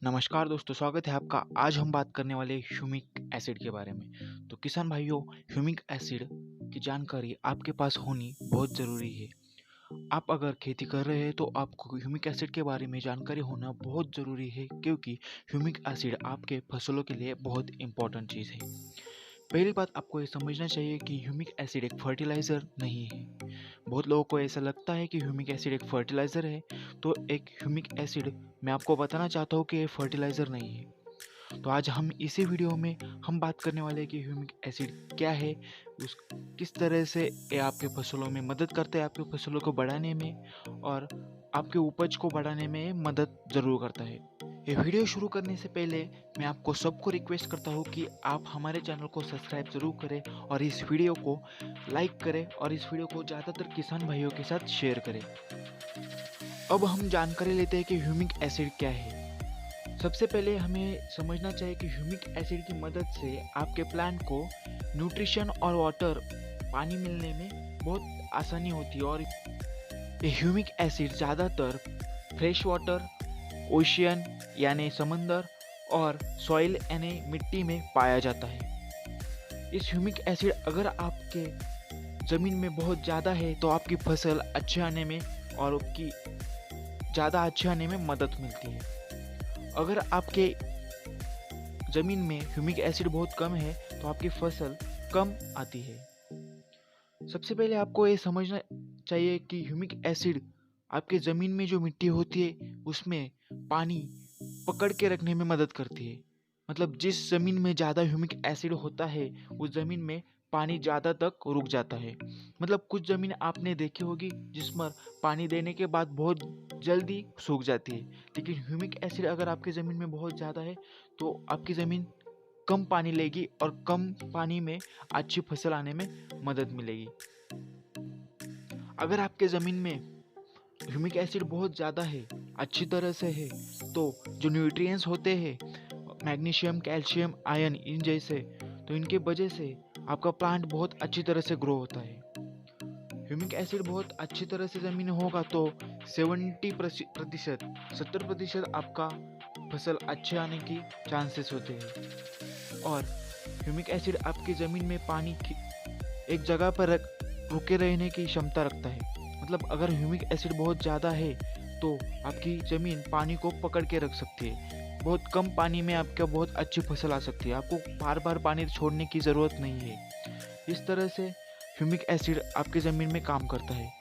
नमस्कार दोस्तों, स्वागत है आपका। आज हम बात करने वाले ह्यूमिक एसिड के बारे में। तो किसान भाइयों, ह्यूमिक एसिड की जानकारी आपके पास होनी बहुत ज़रूरी है। आप अगर खेती कर रहे हैं तो आपको ह्यूमिक एसिड के बारे में जानकारी होना बहुत ज़रूरी है, क्योंकि ह्यूमिक एसिड आपके फसलों के लिए बहुत इंपॉर्टेंट चीज़ है। पहली बात, आपको ये समझना चाहिए कि ह्यूमिक एसिड एक फर्टिलाइज़र नहीं है। बहुत लोगों को ऐसा लगता है कि ह्यूमिक एसिड एक फर्टिलाइज़र है, तो एक ह्यूमिक एसिड मैं आपको बताना चाहता हूँ कि ये फर्टिलाइज़र नहीं है। तो आज हम इसी वीडियो में हम बात करने वाले हैं कि ह्यूमिक एसिड क्या है, उस किस तरह से ये आपके फसलों में मदद करता है, आपके फसलों को बढ़ाने में और आपके उपज को बढ़ाने में मदद ज़रूर करता है। ये वीडियो शुरू करने से पहले मैं आपको सबको रिक्वेस्ट करता हूँ कि आप हमारे चैनल को सब्सक्राइब ज़रूर करें और इस वीडियो को लाइक करें और इस वीडियो को ज़्यादातर किसान भाइयों के साथ शेयर करें। अब हम जानकारी लेते हैं कि ह्यूमिक एसिड क्या है। सबसे पहले हमें समझना चाहिए कि ह्यूमिक एसिड की मदद से आपके प्लांट को न्यूट्रिशन और वाटर पानी मिलने में बहुत आसानी होती है। और ये ह्यूमिक एसिड ज़्यादातर फ्रेश वाटर, ओशियन यानी समंदर और सॉइल यानी मिट्टी में पाया जाता है। इस ह्यूमिक एसिड अगर आपके ज़मीन में बहुत ज़्यादा है तो आपकी फसल अच्छे आने में और आपकी ज़्यादा अच्छे आने में मदद मिलती है। अगर आपके ज़मीन में ह्यूमिक एसिड बहुत कम है तो आपकी फसल कम आती है। सबसे पहले आपको ये समझना चाहिए कि ह्यूमिक एसिड आपके ज़मीन में जो मिट्टी होती है उसमें पानी पकड़ के रखने में मदद करती है। मतलब जिस ज़मीन में ज़्यादा ह्यूमिक एसिड होता है उस ज़मीन में पानी ज़्यादा तक रुक जाता है। मतलब कुछ ज़मीन आपने देखी होगी जिसमें पानी देने के बाद बहुत जल्दी सूख जाती है, लेकिन ह्यूमिक एसिड अगर आपकी ज़मीन में बहुत ज़्यादा है तो आपकी ज़मीन कम पानी लेगी और कम पानी में अच्छी फसल आने में मदद मिलेगी। अगर आपके ज़मीन में ह्यूमिक एसिड बहुत ज़्यादा है, अच्छी तरह से है, तो जो न्यूट्रिएंट्स होते हैं मैग्नीशियम, कैल्शियम, आयरन इन जैसे, तो इनके वजह से आपका प्लांट बहुत अच्छी तरह से ग्रो होता है। ह्यूमिक एसिड बहुत अच्छी तरह से ज़मीन होगा तो 70% आपका फसल अच्छे आने की चांसेस होते हैं। और ह्यूमिक एसिड आपकी ज़मीन में पानी की एक जगह पर रुके रहने की क्षमता रखता है। मतलब अगर ह्यूमिक एसिड बहुत ज़्यादा है तो आपकी ज़मीन पानी को पकड़ के रख सकती है। बहुत कम पानी में आपका बहुत अच्छी फसल आ सकती है, आपको बार बार पानी छोड़ने की ज़रूरत नहीं है। इस तरह से ह्यूमिक एसिड आपकी ज़मीन में काम करता है।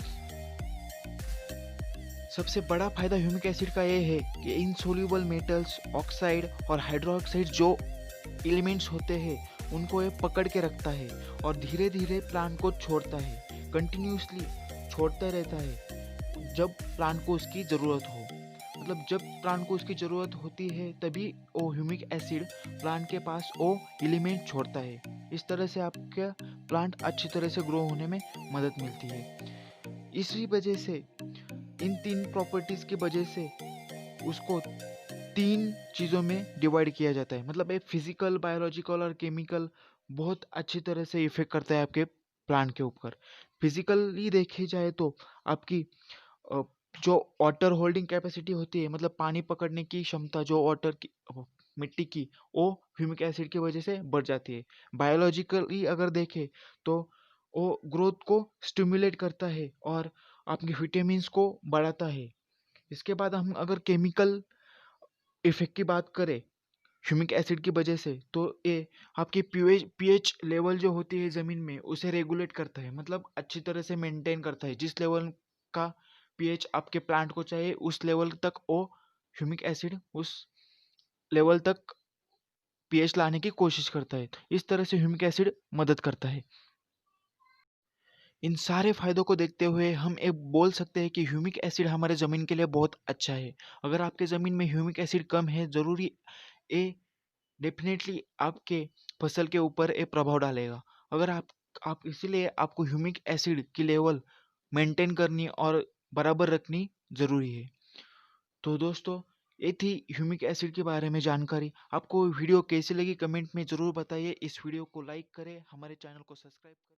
सबसे बड़ा फायदा ह्यूमिक एसिड का ये है कि इनसोल्यूबल मेटल्स, ऑक्साइड और हाइड्रोक्साइड जो एलिमेंट्स होते हैं उनको ये पकड़ के रखता है और धीरे धीरे प्लांट को छोड़ता है, कंटिन्यूसली छोड़ता रहता है जब प्लांट को उसकी ज़रूरत हो। मतलब जब प्लांट को उसकी ज़रूरत होती है तभी वो ह्यूमिक एसिड प्लांट के पास वो एलिमेंट छोड़ता है। इस तरह से आपका प्लांट अच्छी तरह से ग्रो होने में मदद मिलती है। इसी वजह से इन तीन प्रॉपर्टीज़ की वजह से उसको तीन चीज़ों में डिवाइड किया जाता है। मतलब एक फिजिकल, बायोलॉजिकल और केमिकल बहुत अच्छी तरह से इफेक्ट करता है आपके प्लांट के ऊपर। फिजिकली देखे जाए तो आपकी अ, जो वाटर होल्डिंग कैपेसिटी होती है, मतलब पानी पकड़ने की क्षमता जो वाटर की मिट्टी की, वो ह्यूमिक एसिड की वजह से बढ़ जाती है। बायोलॉजिकली अगर देखें तो वो ग्रोथ को स्टिमुलेट करता है और आपके विटामिन्स को बढ़ाता है। इसके बाद हम अगर केमिकल इफेक्ट की बात करें ह्यूमिक एसिड की वजह से, तो ये आपकी पीएच लेवल जो होती है ज़मीन में उसे रेगुलेट करता है। मतलब अच्छी तरह से मेंटेन करता है। जिस लेवल का पीएच आपके प्लांट को चाहिए उस लेवल तक वो ह्यूमिक एसिड उस लेवल तक पीएच लाने की कोशिश करता है। इस तरह से ह्यूमिक एसिड मदद करता है। इन सारे फायदों को देखते हुए हम एक बोल सकते हैं कि ह्यूमिक एसिड हमारे ज़मीन के लिए बहुत अच्छा है। अगर आपके ज़मीन में ह्यूमिक एसिड कम है, ज़रूरी ये डेफिनेटली आपके फसल के ऊपर एक प्रभाव डालेगा। अगर आप इसीलिए आपको ह्यूमिक एसिड की लेवल मेंटेन करनी और बराबर रखनी ज़रूरी है। तो दोस्तों, ये थी ह्यूमिक एसिड के बारे में जानकारी। आपको वीडियो कैसी लगी कमेंट में ज़रूर बताइए। इस वीडियो को लाइक करें, हमारे चैनल को सब्सक्राइब करें।